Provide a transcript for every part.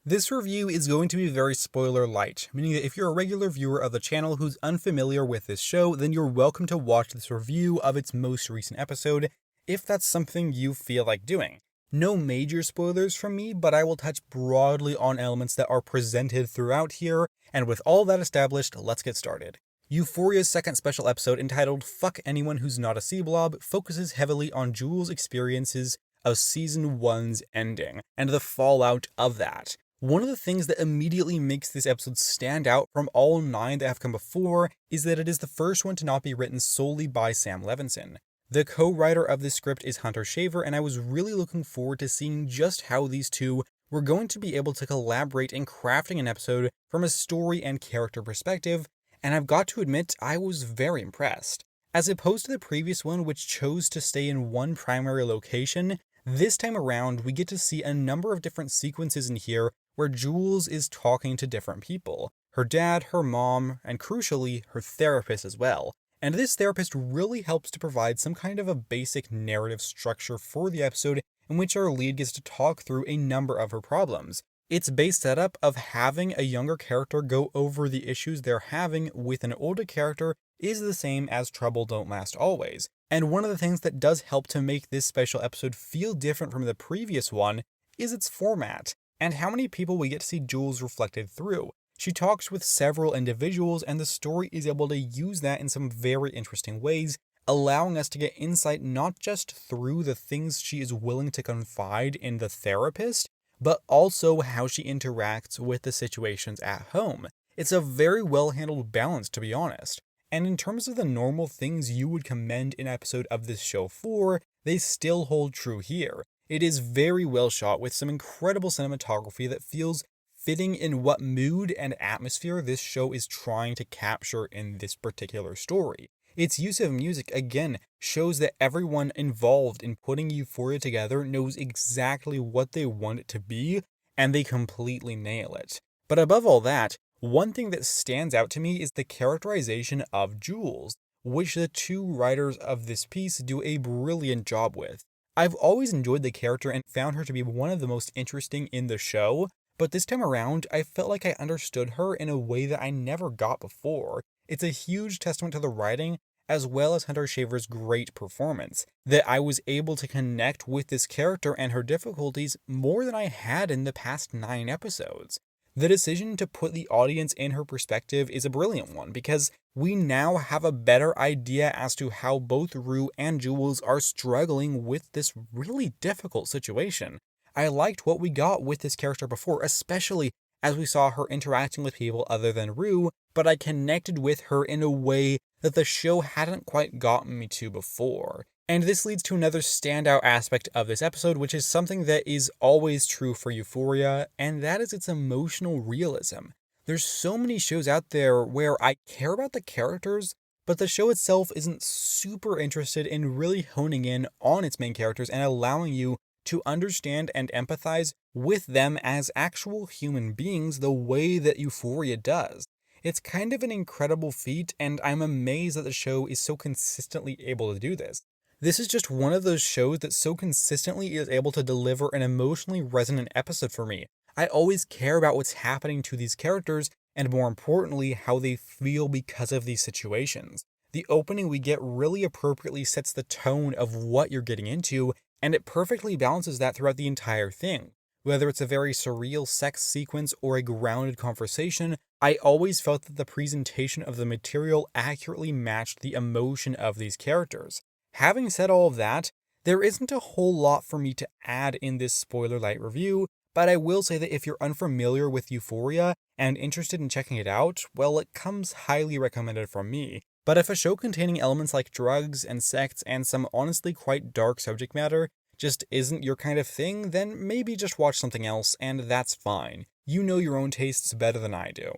This review is going to be very spoiler light, meaning that if you're a regular viewer of the channel who's unfamiliar with this show, then you're welcome to watch this review of its most recent episode, if that's something you feel like doing. No major spoilers from me, but I will touch broadly on elements that are presented throughout here, and with all that established, let's get started. Euphoria's second special episode, entitled Fuck Anyone Who's Not a Sea-Blob, focuses heavily on Jules' experiences of Season 1's ending, and the fallout of that. One of the things that immediately makes this episode stand out from all 9 that have come before is that it is the first one to not be written solely by Sam Levinson. The co-writer of this script is Hunter Shaver, and I was really looking forward to seeing just how these two were going to be able to collaborate in crafting an episode from a story and character perspective, and I've got to admit I was very impressed. As opposed to the previous one, which chose to stay in one primary location, this time around we get to see a number of different sequences in here where Jules is talking to different people. Her dad, her mom, and crucially, her therapist as well. And this therapist really helps to provide some kind of a basic narrative structure for the episode in which our lead gets to talk through a number of her problems. Its base setup of having a younger character go over the issues they're having with an older character is the same as Trouble Don't Last Always. And one of the things that does help to make this special episode feel different from the previous one is its format, and how many people we get to see Jules reflected through. She talks with several individuals, and the story is able to use that in some very interesting ways, allowing us to get insight not just through the things she is willing to confide in the therapist, but also how she interacts with the situations at home. It's a very well-handled balance, to be honest. And in terms of the normal things you would commend an episode of this show for, they still hold true here. It is very well shot with some incredible cinematography that feels fitting in what mood and atmosphere this show is trying to capture in this particular story. Its use of music, again, shows that everyone involved in putting Euphoria together knows exactly what they want it to be, and they completely nail it. But above all that, one thing that stands out to me is the characterization of Jules, which the two writers of this piece do a brilliant job with. I've always enjoyed the character and found her to be one of the most interesting in the show, but this time around, I felt like I understood her in a way that I never got before. It's a huge testament to the writing, as well as Hunter Shaver's great performance, that I was able to connect with this character and her difficulties more than I had in the past 9 episodes. The decision to put the audience in her perspective is a brilliant one, because we now have a better idea as to how both Rue and Jules are struggling with this really difficult situation. I liked what we got with this character before, especially as we saw her interacting with people other than Rue, but I connected with her in a way that the show hadn't quite gotten me to before. And this leads to another standout aspect of this episode, which is something that is always true for Euphoria, and that is its emotional realism. There's so many shows out there where I care about the characters, but the show itself isn't super interested in really honing in on its main characters and allowing you to understand and empathize with them as actual human beings the way that Euphoria does. It's kind of an incredible feat, and I'm amazed that the show is so consistently able to do this. This is just one of those shows that so consistently is able to deliver an emotionally resonant episode for me. I always care about what's happening to these characters, and more importantly, how they feel because of these situations. The opening we get really appropriately sets the tone of what you're getting into, and it perfectly balances that throughout the entire thing. Whether it's a very surreal sex sequence or a grounded conversation, I always felt that the presentation of the material accurately matched the emotion of these characters. Having said all of that, there isn't a whole lot for me to add in this spoiler-light review, but I will say that if you're unfamiliar with Euphoria and interested in checking it out, well, it comes highly recommended from me. But if a show containing elements like drugs and sex and some honestly quite dark subject matter just isn't your kind of thing, then maybe just watch something else, and that's fine. You know your own tastes better than I do.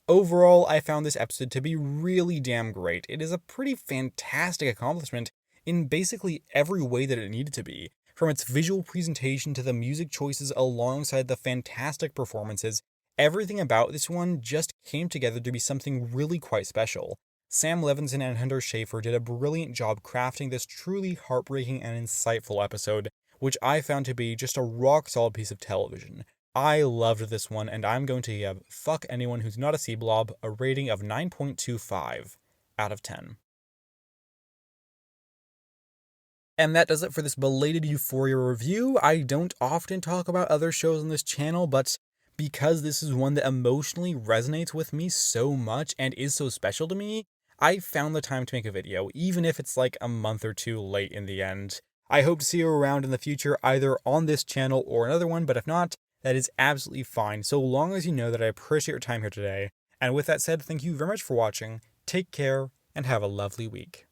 Overall, I found this episode to be really damn great. It is a pretty fantastic accomplishment in basically every way that it needed to be. From its visual presentation to the music choices alongside the fantastic performances, everything about this one just came together to be something really quite special. Sam Levinson and Hunter Shaver did a brilliant job crafting this truly heartbreaking and insightful episode, which I found to be just a rock-solid piece of television. I loved this one, and I'm going to give Fuck Anyone Who's Not a Sea Blob a rating of 9.25 out of 10. And that does it for this belated Euphoria review. I don't often talk about other shows on this channel, but because this is one that emotionally resonates with me so much and is so special to me, I found the time to make a video, even if it's like a month or two late in the end. I hope to see you around in the future, either on this channel or another one, but if not, that is absolutely fine, so long as you know that I appreciate your time here today. And with that said, thank you very much for watching, take care, and have a lovely week.